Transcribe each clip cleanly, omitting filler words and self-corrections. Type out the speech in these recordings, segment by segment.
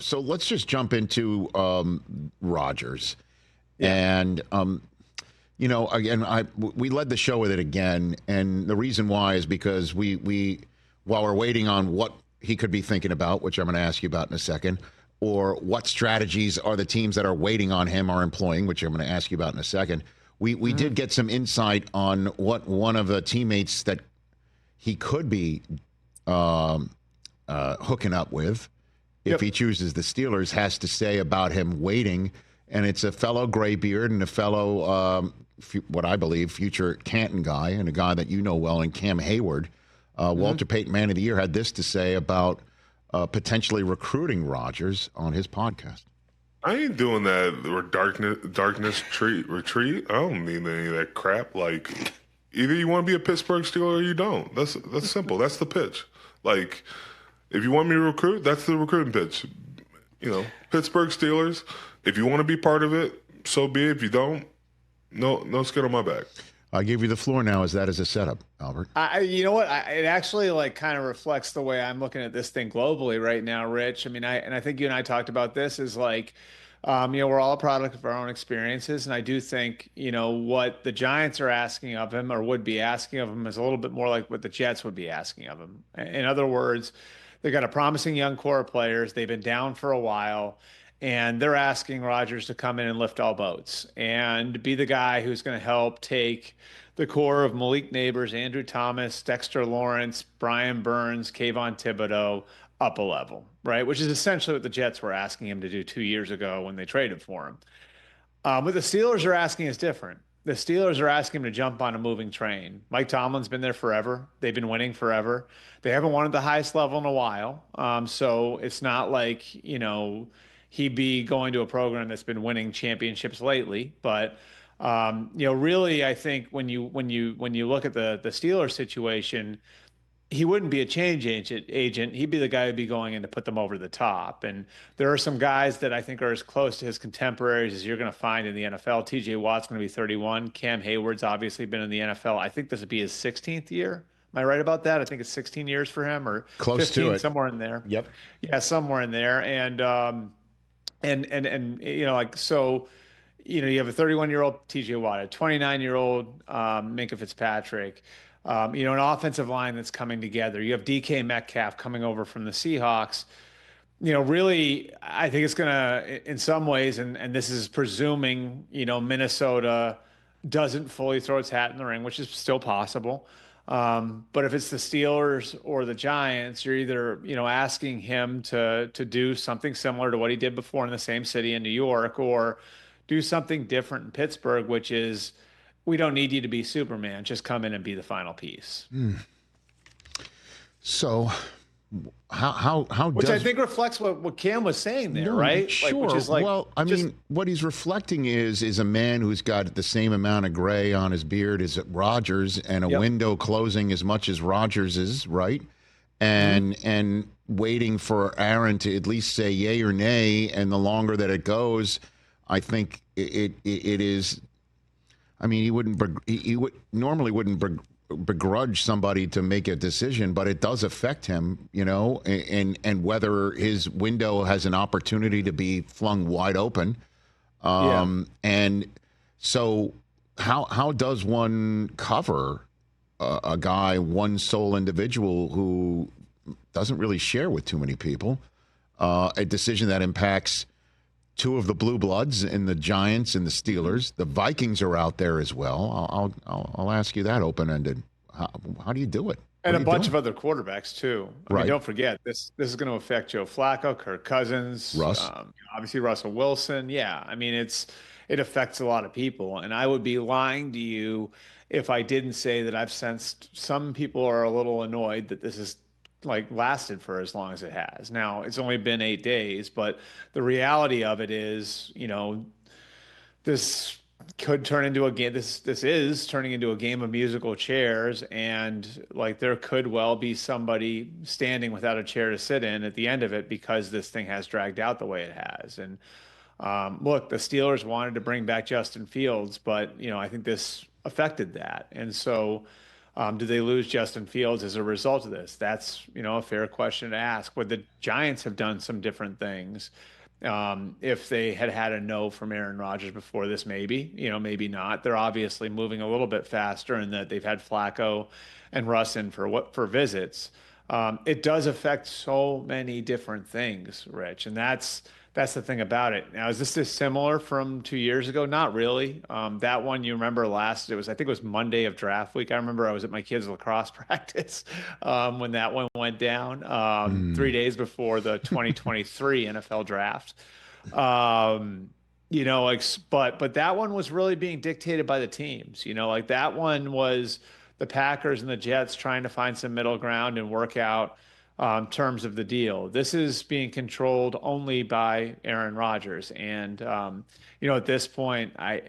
So let's just jump into Rodgers. Yeah. And, again, we led the show with it again. And the reason why is because while we're waiting on what he could be thinking about, which I'm going to ask you about in a second, or what strategies are the teams that are waiting on him are employing, which I'm going to ask you about in a second. We did get some insight on what one of the teammates that he could be hooking up with, if he chooses the Steelers, has to say about him waiting. And it's a fellow graybeard and a fellow, what I believe, future Canton guy, and a guy that you know well, and Cam Hayward. Walter Payton, Man of the Year, had this to say about potentially recruiting Rodgers on his podcast. I ain't doing that or darkness retreat. I don't need any of that crap. Like, either you want to be a Pittsburgh Steeler or you don't. That's simple. That's the pitch. Like, if you want me to recruit, that's the recruiting pitch. Pittsburgh Steelers. If you want to be part of it, so be it. If you don't, no skin on my back. I give you the floor now as a setup, Albert. You know what? It actually kind of reflects the way I'm looking at this thing globally right now, Rich. I mean, I think you and I talked about this is we're all a product of our own experiences. And I do think, what the Giants are asking of him or would be asking of him is a little bit more like what the Jets would be asking of him. In other words, they've got a promising young core of players. They've been down for a while. And they're asking Rodgers to come in and lift all boats and be the guy who's going to help take the core of Malik Neighbors, Andrew Thomas, Dexter Lawrence, Brian Burns, Kayvon Thibodeau up a level, right? Which is essentially what the Jets were asking him to do 2 years ago when they traded for him. What the Steelers are asking is different. The Steelers are asking him to jump on a moving train. Mike Tomlin's been there forever. They've been winning forever. They haven't won at the highest level in a while. So it's not like, he'd be going to a program that's been winning championships lately. But, really, I think when you look at the Steelers situation, he wouldn't be a change agent. He'd be the guy who'd be going in to put them over the top. And there are some guys that I think are as close to his contemporaries as you're going to find in the NFL. TJ Watt's going to be 31. Cam Hayward's obviously been in the NFL. I think this would be his 16th year. Am I right about that? I think it's 16 years for him, or close 15, to it, somewhere in there. Yep. Yeah, somewhere in there. And so you have a 31-year-old TJ Watt, a 29-year-old Minkah Fitzpatrick, an offensive line that's coming together. You have DK Metcalf coming over from the Seahawks. Really, I think it's going to, in some ways, and this is presuming, Minnesota doesn't fully throw its hat in the ring, which is still possible. But if it's the Steelers or the Giants, you're either, asking him to do something similar to what he did before in the same city in New York, or do something different in Pittsburgh, which is, we don't need you to be Superman. Just come in and be the final piece. So how which does, I think reflects what Cam was saying there, no, right? Sure. Which is mean, what he's reflecting is a man who's got the same amount of gray on his beard as Rodgers, and a window closing as much as Rodgers is, right? And waiting for Aaron to at least say yay or nay, and the longer that it goes, I think it is. I mean, he would normally wouldn't begrudge somebody to make a decision, but it does affect him, and whether his window has an opportunity to be flung wide open. And so how does one cover a guy, one sole individual who doesn't really share with too many people, a decision that impacts two of the blue bloods in the Giants and the Steelers? The Vikings are out there as well. I'll ask you that open-ended. How do you do it? And a bunch of other quarterbacks too. I mean, don't forget this is going to affect Joe Flacco, Kirk Cousins, Russ, obviously Russell Wilson. Yeah, I mean it affects a lot of people, and I would be lying to you if I didn't say that I've sensed some people are a little annoyed that this is lasted for as long as it has. Now, it's only been 8 days, but the reality of it is, this could turn into a game. This is turning into a game of musical chairs, and there could well be somebody standing without a chair to sit in at the end of it because this thing has dragged out the way it has. And look, the Steelers wanted to bring back Justin Fields, but I think this affected that. And so Do they lose Justin Fields as a result of this? That's, a fair question to ask. Would the Giants have done some different things if they had had a no from Aaron Rodgers before this? Maybe, maybe not. They're obviously moving a little bit faster in that they've had Flacco and Russ in for visits. It does affect so many different things, Rich, and that's the thing about it. Now, is this similar from 2 years ago? Not really. That one you remember I think it was Monday of draft week. I remember I was at my kids' lacrosse practice when that one went down 3 days before the 2023 NFL draft. But that one was really being dictated by the teams. Like that one was the Packers and the Jets trying to find some middle ground and work out terms of the deal. This is being controlled only by Aaron Rodgers. And, at this point, I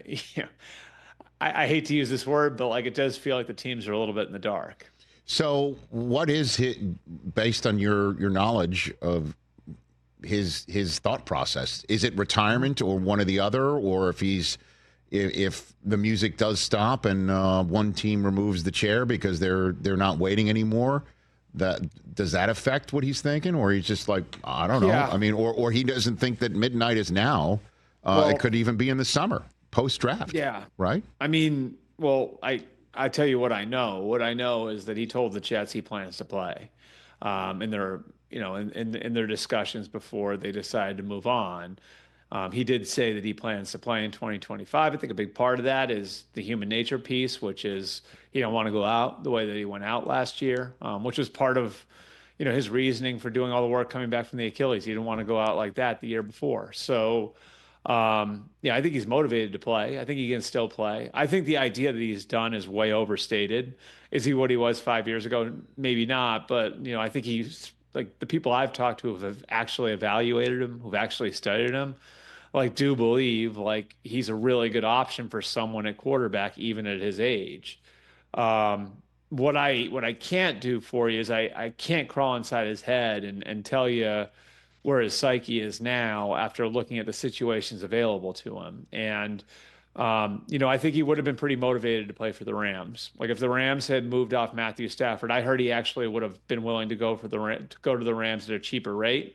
hate to use this word, but like it does feel like the teams are a little bit in the dark. So what is based on your knowledge of his thought process? Is it retirement or one or the other? Or if the music does stop and one team removes the chair because they're not waiting anymore, does that affect what he's thinking? Or he's just like, I don't know. Yeah. I mean, or he doesn't think that midnight is now. It could even be in the summer, post-draft. Yeah. Right? I mean, well, I tell you what I know. What I know is that he told the Jets he plans to play. In their discussions before they decided to move on. He did say that he plans to play in 2025. I think a big part of that is the human nature piece, which is he don't want to go out the way that he went out last year, which was part of, his reasoning for doing all the work coming back from the Achilles. He didn't want to go out like that the year before. So, I think he's motivated to play. I think he can still play. I think the idea that he's done is way overstated. Is he what he was 5 years ago? Maybe not, but, I think he's like the people I've talked to who have actually evaluated him, who've actually studied him, like do believe like he's a really good option for someone at quarterback, even at his age. What I can't do for you is I can't crawl inside his head and tell you where his psyche is now after looking at the situations available to him. And, I think he would have been pretty motivated to play for the Rams. Like if the Rams had moved off Matthew Stafford, I heard he actually would have been willing to go to the Rams at a cheaper rate.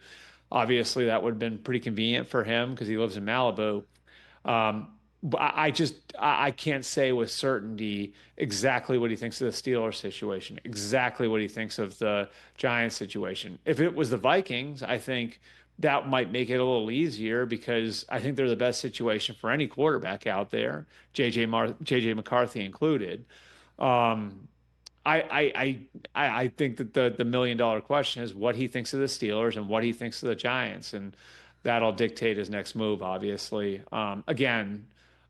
Obviously, that would have been pretty convenient for him because he lives in Malibu. But I can't say with certainty exactly what he thinks of the Steelers situation, exactly what he thinks of the Giants situation. If it was the Vikings, I think that might make it a little easier because I think they're the best situation for any quarterback out there, JJ McCarthy included. I think that the $1 million question is what he thinks of the Steelers and what he thinks of the Giants, and that'll dictate his next move, obviously. Again,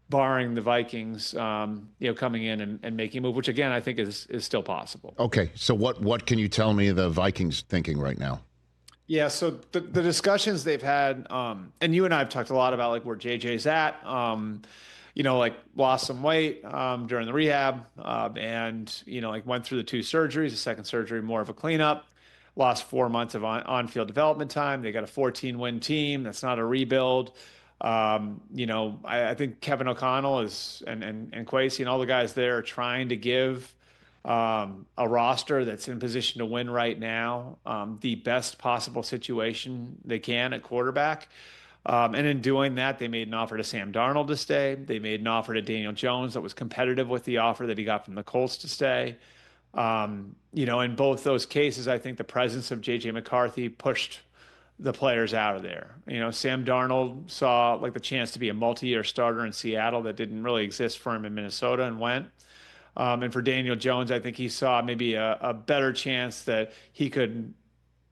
barring the Vikings, coming in and making a move, which again I think is still possible. Okay, so what can you tell me the Vikings thinking right now? Yeah, so the discussions they've had, and you and I have talked a lot about like where JJ's at. Like lost some weight during the rehab and, like went through the 2 surgeries, the second surgery, more of a cleanup, lost 4 months of on-field development time. They got a 14-win team. That's not a rebuild. I think Kevin O'Connell and Kwesi and all the guys there are trying to give a roster that's in position to win right now the best possible situation they can at quarterback. And in doing that, they made an offer to Sam Darnold to stay. They made an offer to Daniel Jones that was competitive with the offer that he got from the Colts to stay. In both those cases, I think the presence of JJ McCarthy pushed the players out of there. Sam Darnold saw like the chance to be a multi-year starter in Seattle that didn't really exist for him in Minnesota and went. And for Daniel Jones, I think he saw maybe a better chance that he could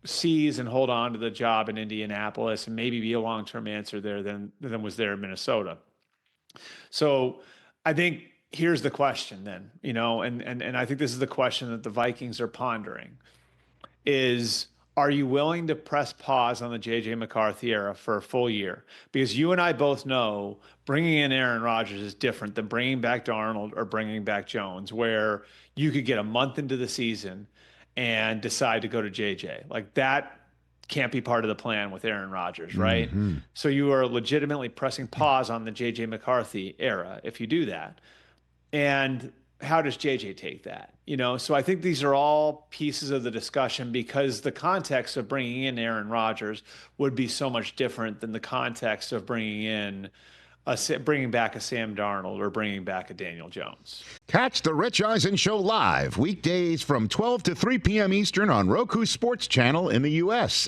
seize and hold on to the job in Indianapolis and maybe be a long-term answer there than was there in Minnesota. So I think here's the question then, and I think this is the question that the Vikings are pondering is, are you willing to press pause on the JJ McCarthy era for a full year? Because you and I both know bringing in Aaron Rodgers is different than bringing back Darnold or bringing back Jones, where you could get a month into the season and decide to go to JJ. Like that can't be part of the plan with Aaron Rodgers, right? Mm-hmm. So you are legitimately pressing pause on the JJ McCarthy era if you do that. And how does JJ take that? So I think these are all pieces of the discussion, because the context of bringing in Aaron Rodgers would be so much different than the context of bringing back a Sam Darnold or bringing back a Daniel Jones. Catch the Rich Eisen Show live weekdays from 12 to 3 p.m. Eastern on Roku Sports Channel in the U.S.